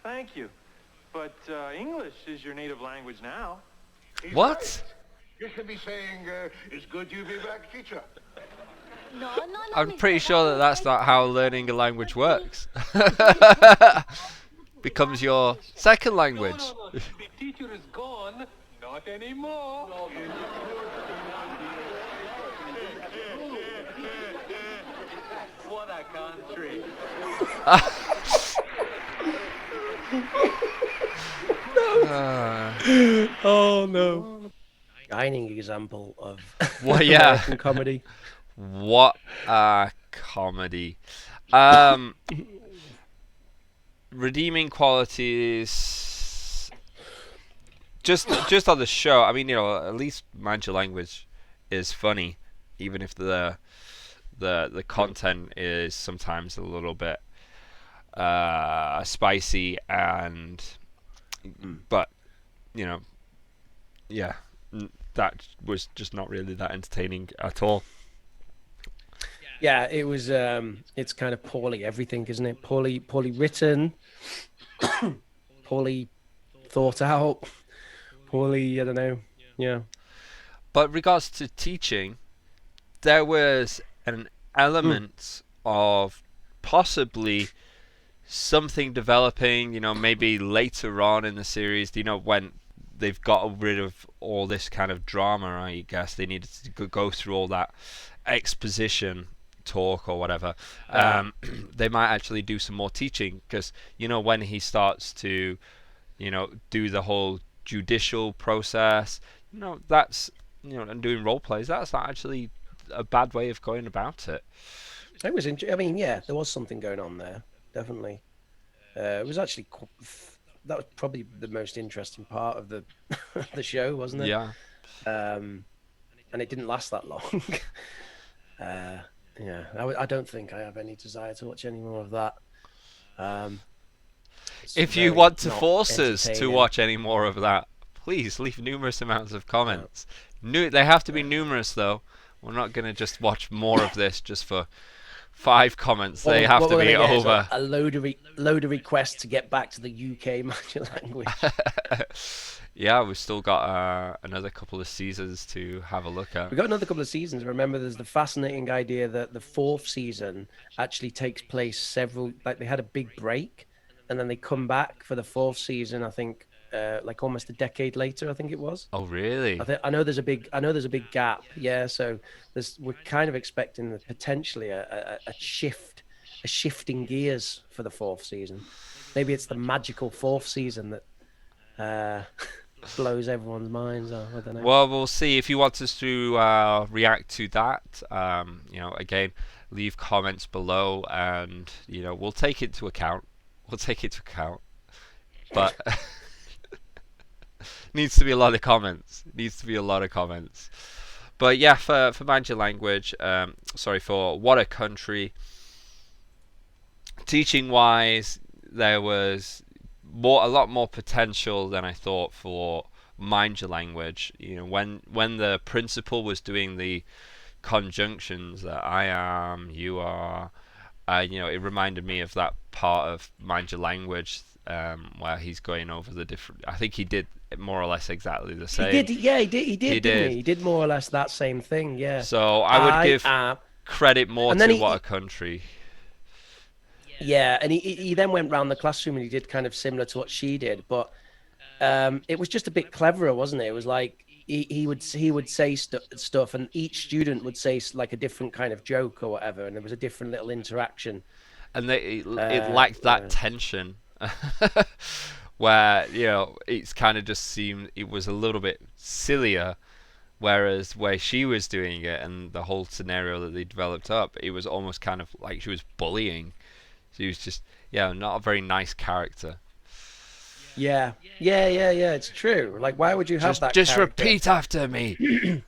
Thank you. But English is your native language now. he's What? right. You should be saying, it's good you be back, teacher. No, no, no. I'm Mr. pretty sure that that's Brown. not how learning a language works. Becomes your second language. No. The teacher is gone. Not anymore. What a country. Oh no! Shining example of Well, yeah. American comedy. What a comedy. Redeeming qualities. Just on the show. I mean, you know, at least Mind Your Language is funny, even if the content is sometimes a little bit spicy but you know, yeah, that was just not really that entertaining at all. Yeah, it was. It's kind of poorly everything, isn't it? Poorly written, poorly thought out, poorly. I don't know. Yeah. But regards to teaching, there was an element of possibly something developing, you know, maybe later on in the series, you know, when they've got rid of all this kind of drama, I guess they needed to go through all that exposition talk or whatever. They might actually do some more teaching, because, you know, when he starts to, you know, do the whole judicial process, you know, that's, you know, and doing role plays, that's not actually a bad way of going about it. It was. I mean, yeah, there was something going on there. Definitely. It was actually. That was probably the most interesting part of the the show, wasn't it? Yeah. And it didn't last that long. Yeah, I don't think I have any desire to watch any more of that. If you want to force us to watch any more of that, please leave numerous amounts of comments. They have to be numerous, though. We're not going to just watch more of this just for 5 comments. They have to be over. A load of requests to get back to the UK language. Yeah, we've still got another couple of seasons to have a look at. We've got another couple of seasons. Remember, there's the fascinating idea that the 4th season actually takes place they had a big break, and then they come back for the 4th season. I think like almost a decade later. I think it was. Oh, really? I know there's a big gap. Yeah, so we're kind of expecting potentially a shifting gears for the 4th season. Maybe it's the magical 4th season that blows everyone's minds. I don't know. Well, we'll see. If you want us to react to that, again, leave comments below, and we'll take it into account. But needs to be a lot of comments. But yeah, for Mind Your Language, for What a Country, teaching wise, there was a lot more potential than I thought for Mind Your Language. When the principal was doing the conjunctions, I am, you are, it reminded me of that part of Mind Your Language where he's going over the different. I think he did more or less exactly the same. He did. He did more or less that same thing. Yeah. So I would give credit more to What a Country. Yeah, and he then went round the classroom and he did kind of similar to what she did, but it was just a bit cleverer, wasn't it? It was like he would say stuff, and each student would say like a different kind of joke or whatever, and there was a different little interaction. And it lacked that tension, where it's kind of just seemed it was a little bit sillier. Whereas where she was doing it and the whole scenario that they developed up, it was almost kind of like she was bullying. She was just, not a very nice character. Yeah. It's true. Like, why would you have that? Just character? Repeat after me.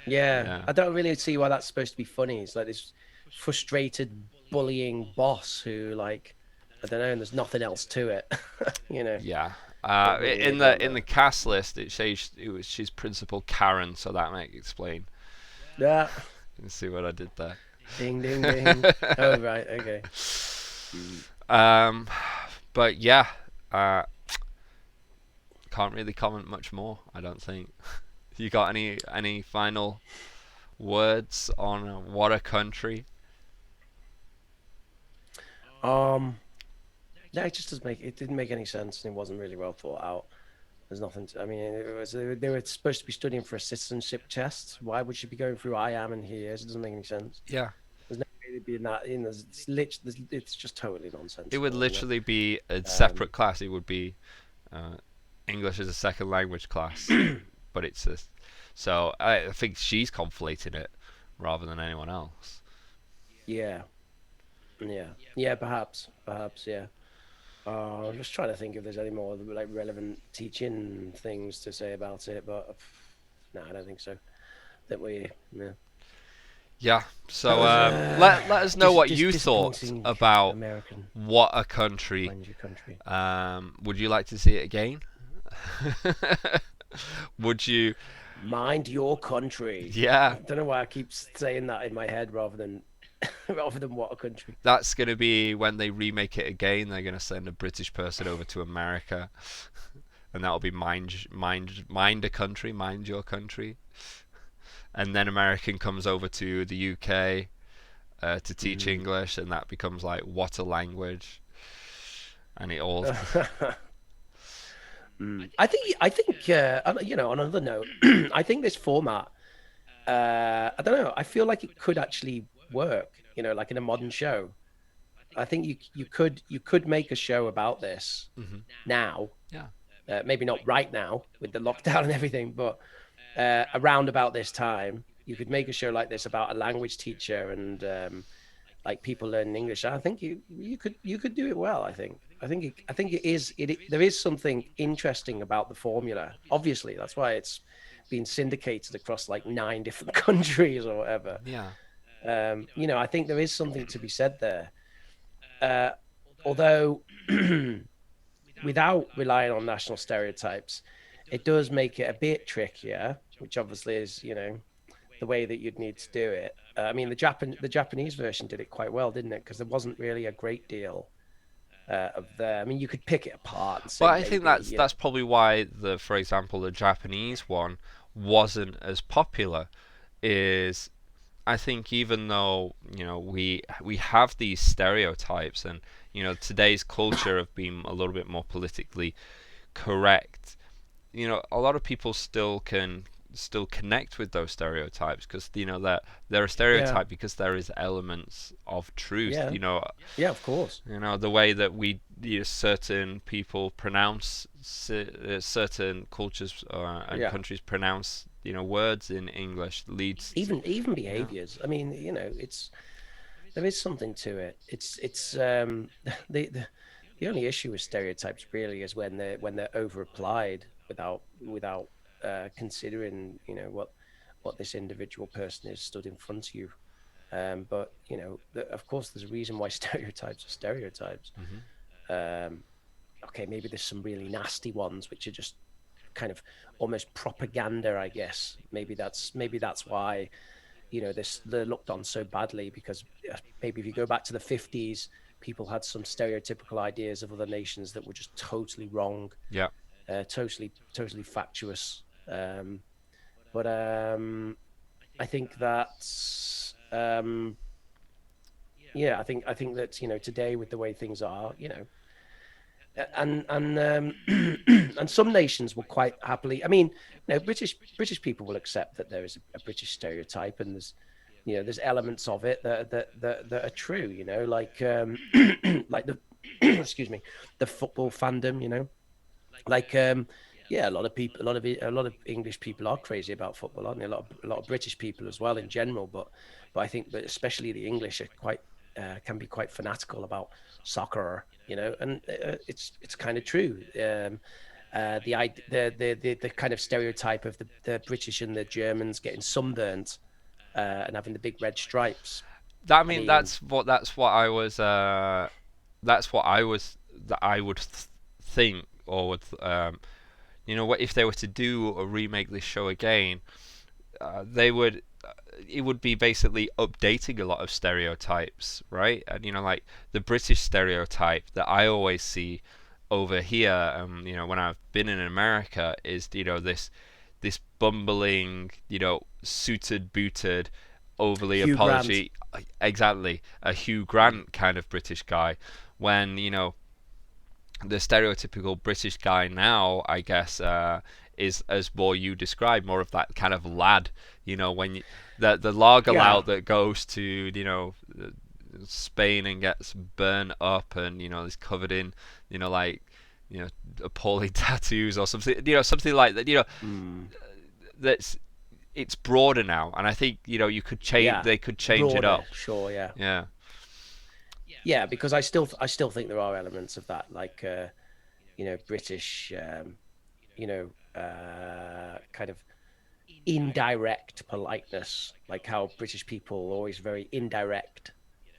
Yeah. I don't really see why that's supposed to be funny. It's like this frustrated, bullying boss who, like, I don't know, and there's nothing else to it. Yeah. In the cast list, it says she's Principal Karen, so that might explain. Yeah. Let's see what I did there. Ding, ding, ding. Oh, right, okay. But yeah, can't really comment much more, I don't think. You got any final words on What a Country? No, it just didn't make any sense, and it wasn't really well thought out. There's nothing. They were supposed to be studying for a citizenship test. Why would she be going through I am and he is? It doesn't make any sense. Yeah. There's no really being that in. It's just totally nonsense. It would literally be a separate class. It would be English as a second language class, but it's so I think she's conflating it rather than anyone else. Yeah. Perhaps. Yeah. I'm just trying to think if there's any more like relevant teaching things to say about it, but no, I don't think so. Yeah. So let us know what you thought about American. What a Country. Mind Your Country. Would you like to see it again? Would you? Mind Your Country. Yeah. I don't know why I keep saying that in my head rather than What a Country. That's going to be when they remake it again. They're going to send a British person over to America, and that'll be Mind a Country, Mind Your Country. And then American comes over to the UK to teach English, and that becomes like What a Language, and it all. I think on another note, I think this format. I don't know. I feel like it could actually work, like in a modern show. I think you could make a show about this now. Yeah. Maybe not right now with the lockdown and everything, but around about this time, you could make a show like this about a language teacher and like people learning English. I think you could do it well. I think there is something interesting about the formula. Obviously, that's why it's been syndicated across like 9 different countries or whatever. Yeah. I think there is something to be said there. Although without relying on national stereotypes, it does make it a bit trickier, which obviously is, the way that you'd need to do it. The Japanese version did it quite well, didn't it? Because there wasn't really a great deal you could pick it apart. And say I think that's probably why for example, the Japanese one wasn't as popular. Is I think even though we have these stereotypes, and today's culture of being a little bit more politically correct, a lot of people still connect with those stereotypes, because that they're a stereotype because there is elements of truth. Yeah, of course. The way that we certain people pronounce certain cultures and countries pronounce words in English leads even behaviors. I mean, there is something to it. It's the only issue with stereotypes really is when they're over applied without considering what this individual person is stood in front of you. But of course, there's a reason why stereotypes are stereotypes. Okay, maybe there's some really nasty ones which are just kind of almost propaganda, I guess. Maybe that's why they're looked on so badly, because maybe if you go back to the 50s, people had some stereotypical ideas of other nations that were just totally wrong. Yeah. Totally factious. But I think that's I think that today, with the way things are, and and some nations will quite happily. I mean, British people will accept that there is a British stereotype, and there's elements of it that are true. Like like the excuse me, the football fandom. Like a lot of English people are crazy about football, aren't they? A lot of British people as well in general, but I think that especially the English are quite can be quite fanatical about soccer, and it's kind of true. The kind of stereotype of the British and the Germans getting sunburnt and having the big red stripes. I mean, that's what I would think, or would what if they were to do or remake this show again, it would be basically updating a lot of stereotypes, right? And like the British stereotype that I always see over here, when I've been in America, is this bumbling, suited, booted, overly Hugh apology, exactly, a Hugh Grant kind of British guy, when the stereotypical British guy now, I guess, is as more you described, more of that kind of lad, when the lager lout that goes to Spain and gets burned up and is covered in appalling tattoos or something, something like that. It's broader now, and I think you could change. They could change broader, it up. Sure, yeah. Yeah. Yeah, because I still think there are elements of that, like British, kind of indirect politeness, like how British people are always very indirect.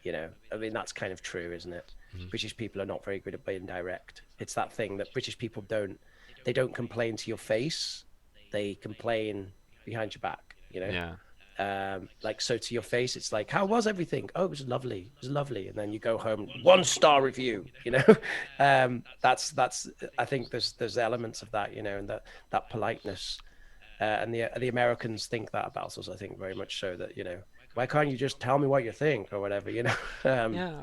I mean, that's kind of true, isn't it? Mm-hmm. British people are not very good at being direct. It's that thing that British people don't complain to your face, they complain behind your back. Yeah. Like, so to your face, it's like, how was everything? Oh, it was lovely. And then you go home, 1-star review, that's, I think there's elements of that, and that politeness, and the Americans think that about us, I think, very much so, that, why can't you just tell me what you think or whatever, Yeah.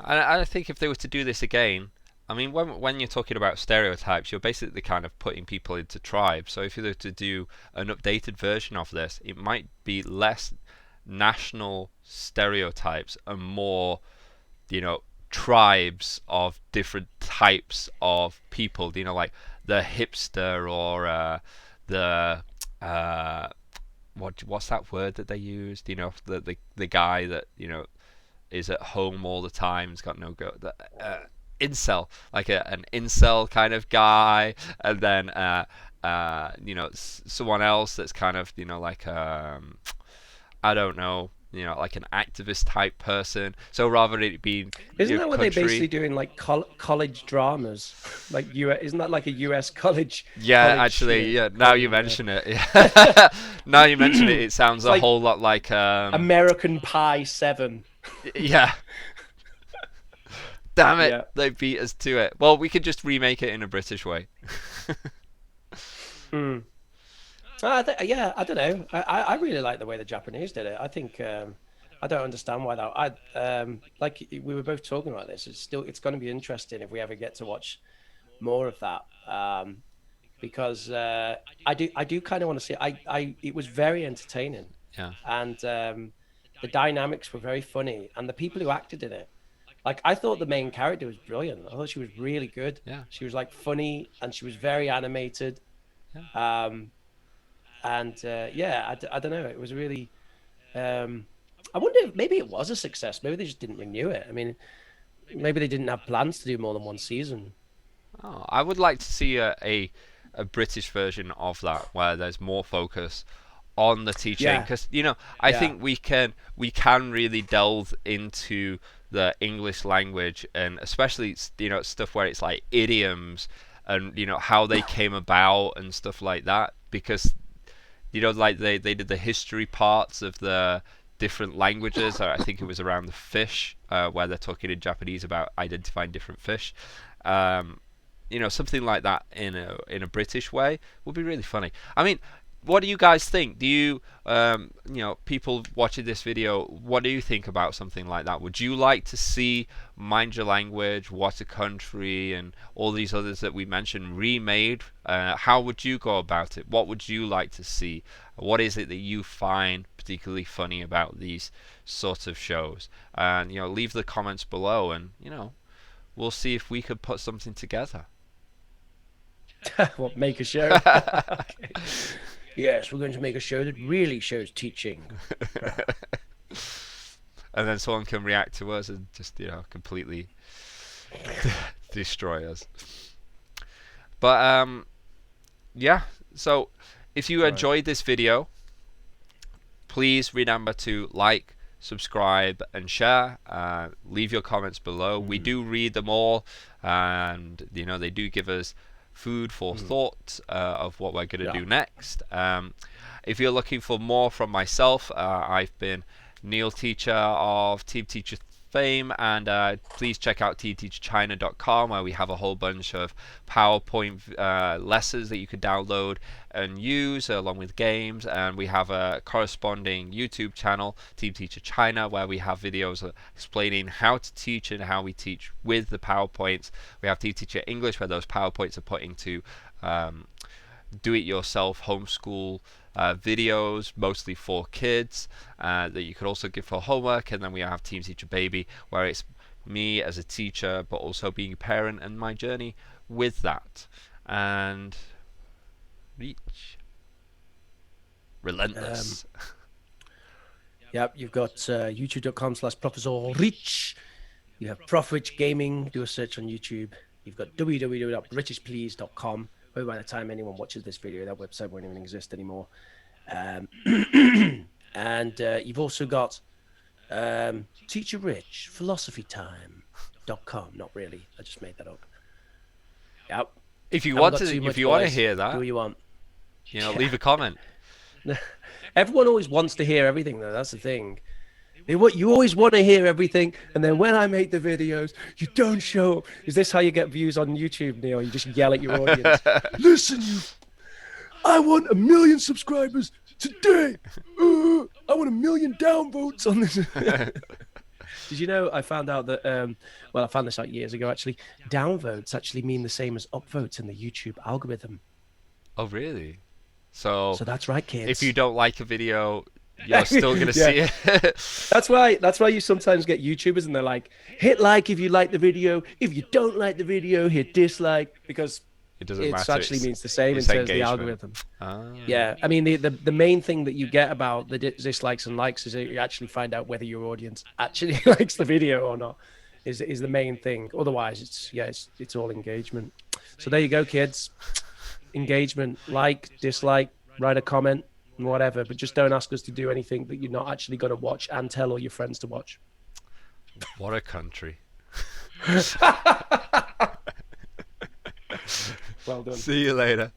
I think if they were to do this again, I mean, when you're talking about stereotypes, you're basically kind of putting people into tribes. So if you were to do an updated version of this, it might be less national stereotypes and more, tribes of different types of people. Like the hipster, or the what's that word that they used? The guy that is at home all the time, has got no go. Incel, like an incel kind of guy, and then someone else that's kind of like I don't know, like an activist type person. So rather it be isn't that what they're basically doing, like college dramas, like isn't that like a US college? Yeah, actually, yeah. Now you mention it, yeah. Now you mention it, it sounds a whole lot like American Pie 7. Yeah. Damn it, They beat us to it. Well, we could just remake it in a British way. I don't know. I really like the way the Japanese did it. I think I don't understand why that. Like we were both talking about this. It's going to be interesting if we ever get to watch more of that. Because I do kind of want to see. It was very entertaining. Yeah. And the dynamics were very funny, and the people who acted in it. Like, I thought the main character was brilliant. I thought she was really good. Yeah. She was like funny, and she was very animated. Yeah. I don't know. It was really. I wonder if maybe it was a success. Maybe they just didn't renew it. I mean, maybe they didn't have plans to do more than one season. Oh, I would like to see a British version of that where there's more focus on the teaching, because I think we can really delve into the English language, and especially stuff where it's like idioms and how they came about and stuff like that, because like they did the history parts of the different languages. I think it was around the fish, where they're talking in Japanese about identifying different fish. Something like that in a British way would be really funny. I mean, what do you guys think? Do you, people watching this video, what do you think about something like that? Would you like to see Mind Your Language, What a Country, and all these others that we mentioned remade? How would you go about it? What would you like to see? What is it that you find particularly funny about these sorts of shows? And leave the comments below, and we'll see if we could put something together. What, make a show? Okay. Yes, we're going to make a show that really shows teaching. And then someone can react to us and just, completely destroy us. But, yeah. So, if you enjoyed this video, please remember to like, subscribe, and share. Leave your comments below. We do read them all, and, they do give us food for thought of what we're going to do next. If you're looking for more from myself, I've been Neil Teacher of Team Teacher fame, and please check out teamteacherchina.com, where we have a whole bunch of PowerPoint lessons that you could download and use along with games. And we have a corresponding YouTube channel, Team Teacher China, where we have videos explaining how to teach and how we teach with the PowerPoints. We have Team Teacher English, where those PowerPoints are put into do-it-yourself homeschool videos, mostly for kids, that you could also give for homework. And then we have Team Teacher Baby, where it's me as a teacher, but also being a parent and my journey with that. And Reach. Relentless. Yep, you've got youtube.com/ProfessorRich. You have Prof Rich Gaming. Do a search on YouTube. You've got www.richesplease.com. By the time anyone watches this video, that website won't even exist anymore. And you've also got Teacher Rich, philosophytime.com. Not really. I just made that up. Yep. If you want to hear that, do what you want. Leave a comment. Everyone always wants to hear everything, though. That's the thing. You always want to hear everything, and then when I make the videos, you don't show up. Is this how you get views on YouTube, Neil? You just yell at your audience. Listen, I want 1 million subscribers today. I want 1 million downvotes on this. Did you know I found out that, I found this out years ago, actually. Downvotes actually mean the same as upvotes in the YouTube algorithm. Oh, really? So that's right, kids. If you don't like a video, you're still going to see it. That's why you sometimes get YouTubers and they're like, hit like if you like the video. If you don't like the video, hit dislike, because it doesn't matter. Actually means the same in terms of the algorithm. Yeah, I mean, the main thing that you get about the dislikes and likes is that you actually find out whether your audience actually likes the video or not. Is the main thing. Otherwise, it's all engagement. So there you go, kids. Engagement, like, dislike, write a comment, and whatever. But just don't ask us to do anything that you're not actually going to watch and tell all your friends to watch. What a country. Well done. See you later.